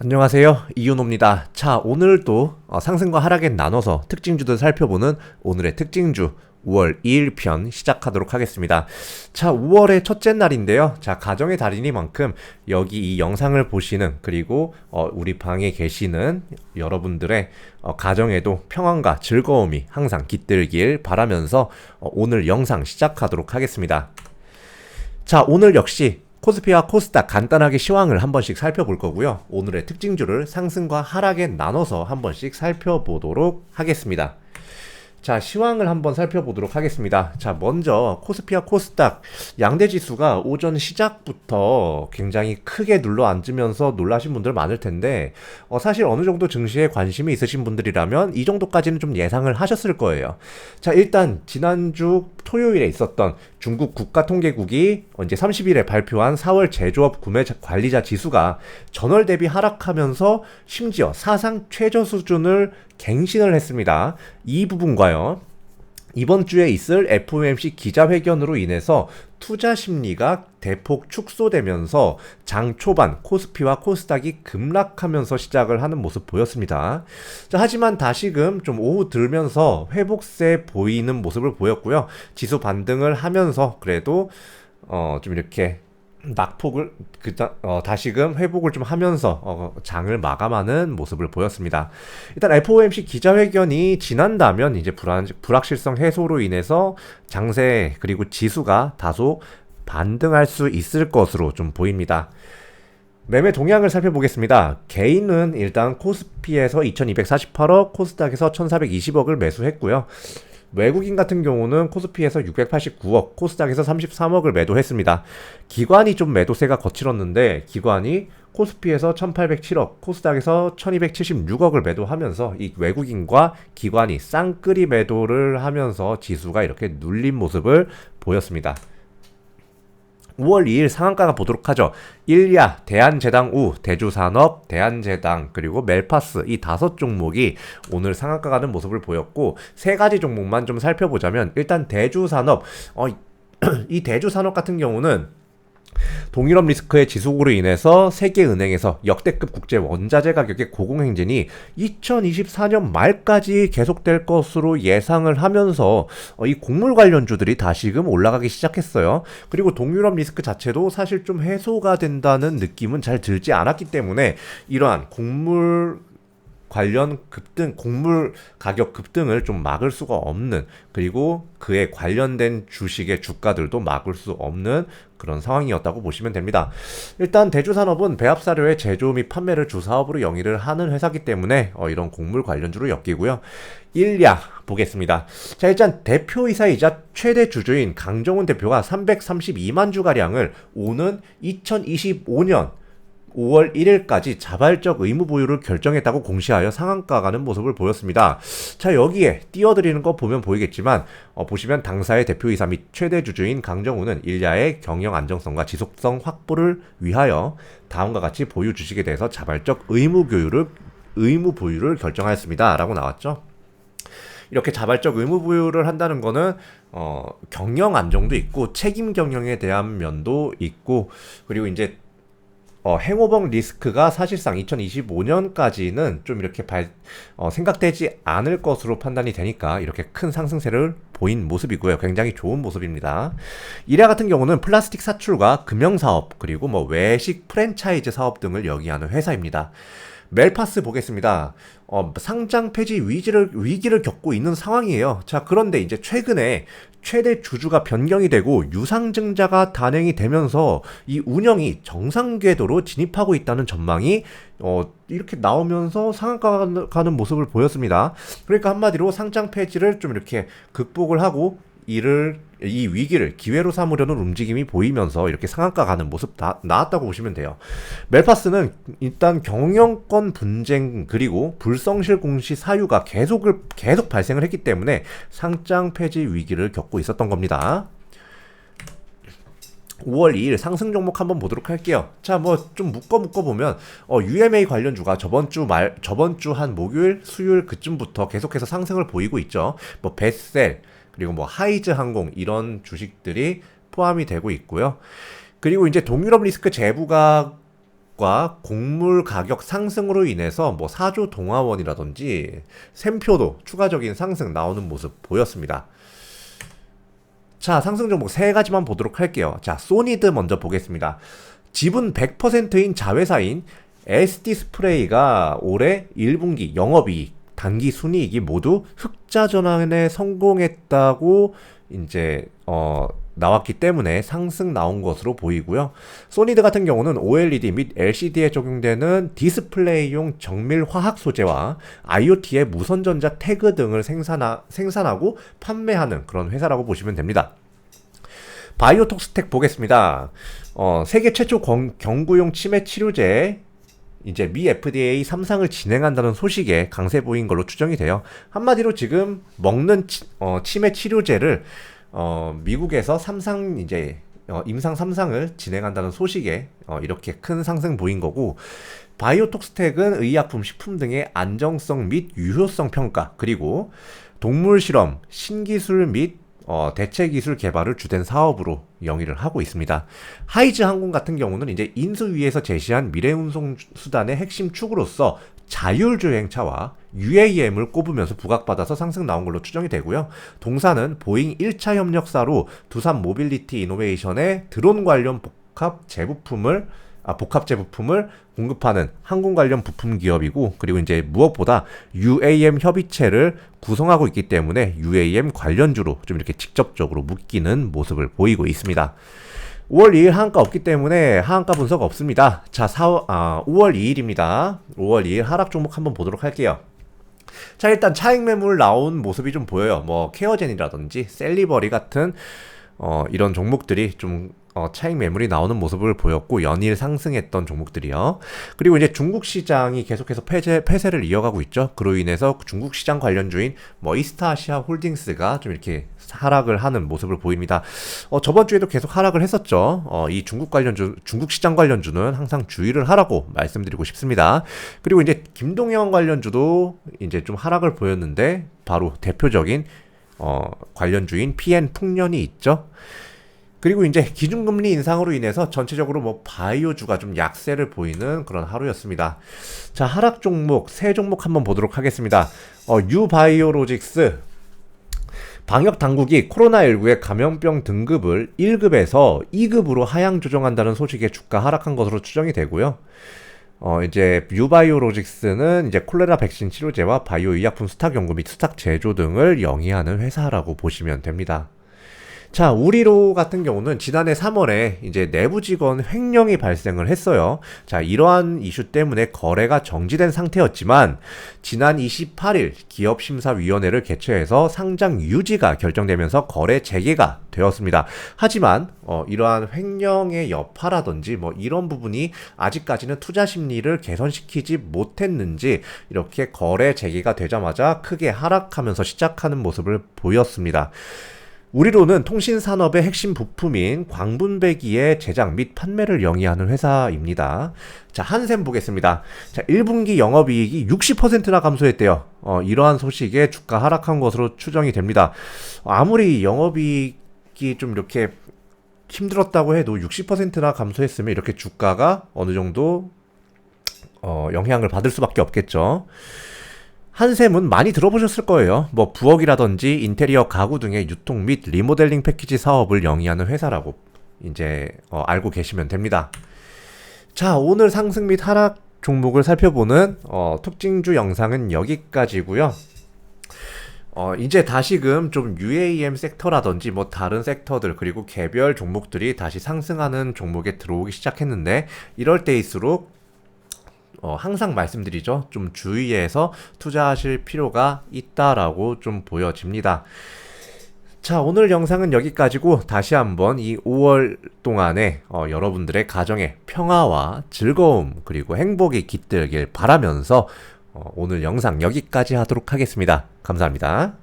안녕하세요. 이윤호입니다. 자, 오늘도 상승과 하락에 나눠서 특징주들 살펴보는 오늘의 특징주 5월 2일 편 시작하도록 하겠습니다. 자, 5월의 첫째 날인데요. 자, 가정의 달이니만큼 여기 이 영상을 보시는 그리고 우리 방에 계시는 여러분들의 가정에도 평안과 즐거움이 항상 깃들길 바라면서 오늘 영상 시작하도록 하겠습니다. 자, 오늘 역시 코스피와 코스닥 간단하게 시황을 한 번씩 살펴볼 거고요. 오늘의 특징주를 상승과 하락에 나눠서 한 번씩 살펴보도록 하겠습니다. 자, 시황을 한번 살펴보도록 하겠습니다. 자, 먼저 코스피와 코스닥 양대 지수가 오전 시작부터 굉장히 크게 눌러 앉으면서 놀라신 분들 많을 텐데 사실 어느 정도 증시에 관심이 있으신 분들이라면 이 정도까지는 좀 예상을 하셨을 거예요. 자, 일단 지난주 토요일에 있었던 중국 국가통계국이 이제 30일에 발표한 4월 제조업 구매 관리자 지수가 전월 대비 하락하면서 심지어 사상 최저 수준을 갱신을 했습니다. 이 부분과요, 이번 주에 있을 FOMC 기자회견으로 인해서 투자 심리가 대폭 축소되면서 장 초반 코스피와 코스닥이 급락하면서 시작을 하는 모습 보였습니다. 자, 하지만 다시금 좀 오후 들면서 회복세 보이는 모습을 보였고요. 지수 반등을 하면서 그래도 좀 이렇게 낙폭을 다시금 회복을 좀 하면서 장을 마감하는 모습을 보였습니다. 일단 FOMC 기자회견이 지난다면 이제 불확실성 해소로 인해서 장세 그리고 지수가 다소 반등할 수 있을 것으로 좀 보입니다. 매매 동향을 살펴보겠습니다. 개인은 일단 코스피에서 2248억, 코스닥에서 1420억을 매수했고요. 외국인 같은 경우는 코스피에서 689억, 코스닥에서 33억을 매도했습니다. 기관이 좀 매도세가 거칠었는데 기관이 코스피에서 1807억, 코스닥에서 1276억을 매도하면서 이 외국인과 기관이 쌍끌이 매도를 하면서 지수가 이렇게 눌린 모습을 보였습니다. 5월 2일 상한가가 보도록 하죠. 일야, 대한제당우, 대주산업, 대한제당, 그리고 멜파스 이 5종목이 오늘 상한가 가는 모습을 보였고, 3가지 종목만 좀 살펴보자면 일단 대주산업, 이 대주산업 같은 경우는 동유럽 리스크의 지속으로 인해서 세계은행에서 역대급 국제 원자재 가격의 고공행진이 2024년 말까지 계속될 것으로 예상을 하면서 이 곡물 관련주들이 다시금 올라가기 시작했어요. 그리고 동유럽 리스크 자체도 사실 좀 해소가 된다는 느낌은 잘 들지 않았기 때문에 이러한 곡물 관련 급등, 곡물 가격 급등을 좀 막을 수가 없는, 그리고 그에 관련된 주식의 주가들도 막을 수 없는 그런 상황이었다고 보시면 됩니다. 일단 대주산업은 배합사료의 제조 및 판매를 주사업으로 영위를 하는 회사이기 때문에 이런 곡물 관련주로 엮이고요. 일야 보겠습니다. 자, 일단 대표이사이자 최대 주주인 강정훈 대표가 332만 주가량을 오는 2025년 5월 1일까지 자발적 의무 보유를 결정했다고 공시하여 상한가 가는 모습을 보였습니다. 자, 여기에 띄워드리는 거 보면 보이겠지만 보시면 당사의 대표이사 및 최대 주주인 강정훈은 일야의 경영 안정성과 지속성 확보를 위하여 다음과 같이 보유 주식에 대해서 자발적 의무 보유를 결정하였습니다 라고 나왔죠. 이렇게 자발적 의무 부여를 한다는 거는 경영 안정도 있고 책임 경영에 대한 면도 있고, 그리고 이제 행오버 리스크가 사실상 2025년까지는 좀 이렇게 생각되지 않을 것으로 판단이 되니까 이렇게 큰 상승세를 보인 모습이고요. 굉장히 좋은 모습입니다. 이래 같은 경우는 플라스틱 사출과 금융사업, 그리고 외식 프랜차이즈 사업 등을 영위하는 회사입니다. 멜파스 보겠습니다. 상장 폐지 위기를 겪고 있는 상황이에요. 자, 그런데 이제 최근에 최대 주주가 변경이 되고 유상증자가 단행이 되면서 이 운영이 정상 궤도로 진입하고 있다는 전망이 이렇게 나오면서 상한가 가는 모습을 보였습니다. 그러니까 한마디로 상장 폐지를 좀 이렇게 극복을 하고 이 위기를 기회로 삼으려는 움직임이 보이면서 이렇게 상한가 가는 모습 나왔다고 보시면 돼요. 멜파스는 일단 경영권 분쟁 그리고 불성실 공시 사유가 계속 발생을 했기 때문에 상장 폐지 위기를 겪고 있었던 겁니다. 5월 2일 상승 종목 한번 보도록 할게요. 자, 좀 묶어 보면 UMA 관련주가 저번 주 한 목요일, 수요일 그쯤부터 계속해서 상승을 보이고 있죠. 베셀 그리고 하이즈 항공 이런 주식들이 포함이 되고 있고요. 그리고 이제 동유럽 리스크 재부가 주식과 곡물 가격 상승으로 인해서 뭐 사조 동화원이라든지 샘표도 추가적인 상승 나오는 모습 보였습니다. 자, 상승 종목 세 가지만 보도록 할게요. 자, 소니드 먼저 보겠습니다. 지분 100%인 자회사인 SD스프레이가 올해 1분기 영업이익, 단기 순이익이 모두 흑자 전환에 성공했다고 이제 나왔기 때문에 상승 나온 것으로 보이고요. 소니드 같은 경우는 OLED 및 LCD에 적용되는 디스플레이용 정밀 화학 소재와 IoT의 무선전자 태그 등을 생산하고 판매하는 그런 회사라고 보시면 됩니다. 바이오톡스텍 보겠습니다. 세계 최초 경구용 치매 치료제 이제 미 FDA 3상을 진행한다는 소식에 강세 보인 걸로 추정이 돼요. 한마디로 지금 먹는 치매 치료제를 미국에서 3상 이제 임상 3상을 진행한다는 소식에 이렇게 큰 상승 보인 거고, 바이오톡스텍은 의약품, 식품 등의 안정성 및 유효성 평가, 그리고 동물 실험, 신기술 및 대체 기술 개발을 주된 사업으로 영위를 하고 있습니다. 하이즈 항공 같은 경우는 이제 인수위에서 제시한 미래 운송 수단의 핵심 축으로서 자율주행차와 UAM을 꼽으면서 부각받아서 상승 나온 걸로 추정이 되고요. 동사는 보잉 1차 협력사로 두산 모빌리티 이노베이션의 드론 관련 복합 제부품을 공급하는 항공 관련 부품 기업이고, 그리고 이제 무엇보다 UAM 협의체를 구성하고 있기 때문에 UAM 관련주로 좀 이렇게 직접적으로 묶이는 모습을 보이고 있습니다. 5월 2일 하한가 없기 때문에 하한가 분석 없습니다. 자, 5월 2일입니다. 5월 2일 하락 종목 한번 보도록 할게요. 자, 일단 차익 매물 나온 모습이 좀 보여요. 뭐 케어젠이라든지 셀리버리 같은 이런 종목들이 좀 차익 매물이 나오는 모습을 보였고, 연일 상승했던 종목들이요. 그리고 이제 중국 시장이 계속해서 폐쇄를 이어가고 있죠. 그로 인해서 중국 시장 관련주인 뭐 이스타아시아 홀딩스가 좀 이렇게 하락을 하는 모습을 보입니다. 저번 주에도 계속 하락을 했었죠. 이 중국 시장 관련주는 항상 주의를 하라고 말씀드리고 싶습니다. 그리고 이제 김동현 관련주도 이제 좀 하락을 보였는데, 바로 대표적인 관련주인 PN 풍년이 있죠. 그리고 이제 기준금리 인상으로 인해서 전체적으로 뭐 바이오주가 좀 약세를 보이는 그런 하루였습니다. 자, 하락 종목 세 종목 한번 보도록 하겠습니다. 유바이오로직스, 방역 당국이 코로나19의 감염병 등급을 1급에서 2급으로 하향 조정한다는 소식에 주가 하락한 것으로 추정이 되고요. 이제 유바이오로직스는 이제 콜레라 백신 치료제와 바이오 의약품 수탁 연구 및 수탁 제조 등을 영위하는 회사라고 보시면 됩니다. 자, 우리로 같은 경우는 지난해 3월에 이제 내부 직원 횡령이 발생을 했어요. 자, 이러한 이슈 때문에 거래가 정지된 상태였지만, 지난 28일 기업심사위원회를 개최해서 상장 유지가 결정되면서 거래 재개가 되었습니다. 하지만 이러한 횡령의 여파라든지 뭐 이런 부분이 아직까지는 투자 심리를 개선시키지 못했는지 이렇게 거래 재개가 되자마자 크게 하락하면서 시작하는 모습을 보였습니다. 우리로는 통신산업의 핵심 부품인 광분배기의 제작 및 판매를 영위하는 회사입니다. 자, 한샘 보겠습니다. 자, 1분기 영업이익이 60%나 감소했대요. 이러한 소식에 주가 하락한 것으로 추정이 됩니다. 아무리 영업이익이 좀 이렇게 힘들었다고 해도 60%나 감소했으면 이렇게 주가가 어느 정도 영향을 받을 수밖에 없겠죠. 한샘은 많이 들어보셨을 거예요. 뭐 부엌이라든지 인테리어 가구 등의 유통 및 리모델링 패키지 사업을 영위하는 회사라고 이제 알고 계시면 됩니다. 자, 오늘 상승 및 하락 종목을 살펴보는 특징주 영상은 여기까지고요. 이제 다시금 좀 UAM 섹터라든지 뭐 다른 섹터들, 그리고 개별 종목들이 다시 상승하는 종목에 들어오기 시작했는데, 이럴 때일수록 항상 말씀드리죠. 좀 주의해서 투자하실 필요가 있다라고 좀 보여집니다. 자, 오늘 영상은 여기까지고, 다시 한번 이 5월 동안에 여러분들의 가정에 평화와 즐거움 그리고 행복이 깃들길 바라면서 오늘 영상 여기까지 하도록 하겠습니다. 감사합니다.